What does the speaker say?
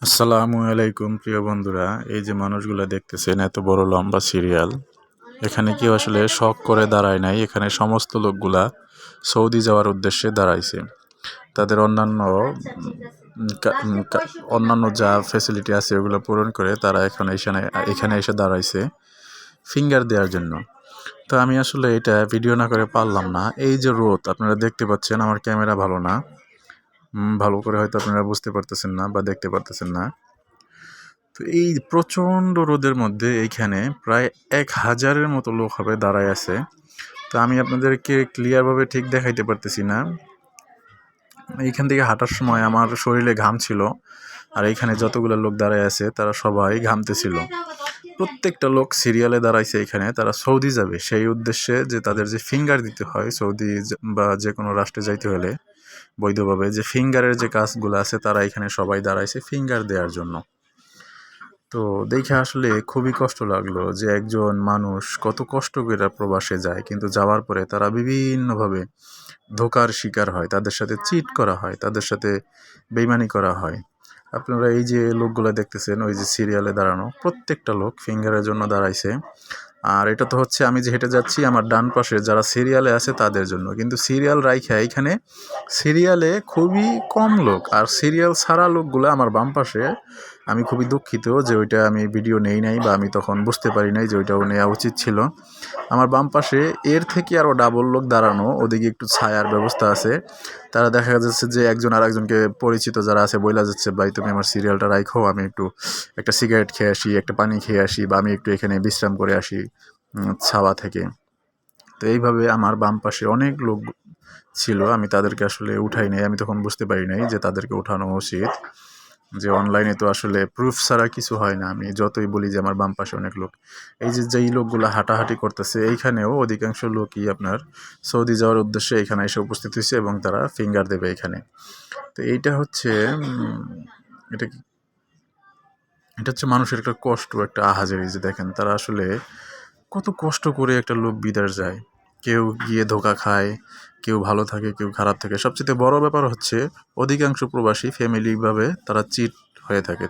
আসসালামু আলাইকুম প্রিয় বন্ধুরা, এই যে মানুষগুলা দেখতেছেন এত বড় লম্বা সিরিয়াল, এখানে কেউ আসলে শখ করে দাঁড়ায় নাই। এখানে সমস্ত লোকগুলা সৌদি যাওয়ার উদ্দেশ্যে দাঁড়াইছে। তাদের অন্যান্য যা ফ্যাসিলিটি আছে ওগুলো পূরণ করে তারা এখন এখানে এসে দাঁড়াইছে ফিঙ্গার দেওয়ার জন্য। তো আমি আসলে এটা ভিডিও না করে পারলাম না। এই যে রোদ আপনারা দেখতে পাচ্ছেন, আমার ক্যামেরা ভালো না, ভালো করে হয়তো আপনারা বুঝতে পারতেছেন না বা দেখতে পারতেছেন না। তো এই প্রচণ্ড রোদের মধ্যে এইখানে প্রায় 1000-এর মতো লোক হবে দাঁড়ায় আছে। তো আমি আপনাদেরকে ক্লিয়ারভাবে ঠিক দেখাইতে পারতেছি না। এইখান থেকে হাঁটার সময় আমার শরীরে ঘাম ছিল, আর এইখানে যতগুলো লোক দাঁড়ায় আছে তারা সবাই ঘামতেছিল। প্রত্যেকটা লোক সিরিয়ালে দাঁড়াইছে এখানে, তারা সৌদি যাবে সেই উদ্দেশ্যে, যে তাদের যে ফিঙ্গার দিতে হয় সৌদি বা যে কোনো রাষ্ট্রে যাইতে হলে বৈধভাবে যে ফিঙ্গারের যে কাজগুলো আছে, তারা এখানে সবাই দাঁড়াইছে ফিঙ্গার দেওয়ার জন্য। তো দেখে আসলে খুবই কষ্ট লাগলো যে একজন মানুষ কত কষ্ট করে প্রবাসে যায়, কিন্তু যাওয়ার পরে তারা বিভিন্নভাবে ধোঁকার শিকার হয়, তাদের সাথে চিট করা হয়, তাদের সাথে বেইমানি করা হয়। আপনারা এই যে লোকগুলো দেখতেছেন, ওই যে সিরিয়ালে দাঁড়ানো প্রত্যেকটা লোক ফিঙ্গারের জন্য দাঁড়াইছে। আর এটা তো হচ্ছে আমি যে হেঁটে যাচ্ছি আমার ডান পাশে যারা সিরিয়ালে আছে তাদের জন্য, কিন্তু সিরিয়াল রাইখা এইখানে সিরিয়ালে খুবই কম লোক, আর সিরিয়াল ছাড়া লোকগুলো আমার বাম পাশে। আমি খুবই দুঃখিত যে ওইটা আমি ভিডিও নেই নাই, বা আমি তখন বুঝতে পারি নাই যে ওইটাও নেওয়া উচিত ছিল। আমার বাম পাশে এর থেকে আরও ডাবল লোক দাঁড়ানো, ওদিকে একটু ছায়ার ব্যবস্থা আছে। তারা দেখা যাচ্ছে যে একজন আর একজনকে পরিচিত যারা আছে বইলা যাচ্ছে, ভাই তুমি আমার সিরিয়ালটা রাখো, আমি একটু একটা সিগারেট খেয়ে আসি, একটা পানি খেয়ে আসি, বা আমি একটু এখানে বিশ্রাম করে আসি ছাওয়া থেকে। তো এইভাবে আমার বাম পাশে অনেক লোক ছিল, আমি তাদেরকে আসলে উঠাই নাই। আমি তখন বুঝতে পারি নাই যে তাদেরকে উঠানো উচিত, যে অনলাইনে তো আসলে প্রুফ ছাড়া কিছু হয় না। আমি যতই বলি যে আমার বাম পাশে অনেক লোক, এই যে যেই লোকগুলো হাঁটাহাঁটি করতেছে এইখানেও অধিকাংশ লোকই আপনার সৌদি যাওয়ার উদ্দেশ্যে এখানে এসে উপস্থিত হয়েছে, এবং তারা ফিঙ্গার দেবে এখানে। তো এইটা হচ্ছে এটা কি এটা হচ্ছে মানুষের একটা কষ্ট, একটা আহাজারি, যে দেখেন তারা আসলে কত কষ্ট করে একটা লোক বিদেশ যায়। কেউ গিয়ে ধোঁকা খায়, কেউ ভালো থাকে, কেউ খারাপ থাকে। সবচেয়ে বড় ব্যাপার হচ্ছে অধিকাংশ প্রবাসী ফ্যামিলিভাবে তারা চিট হয়ে থাকে।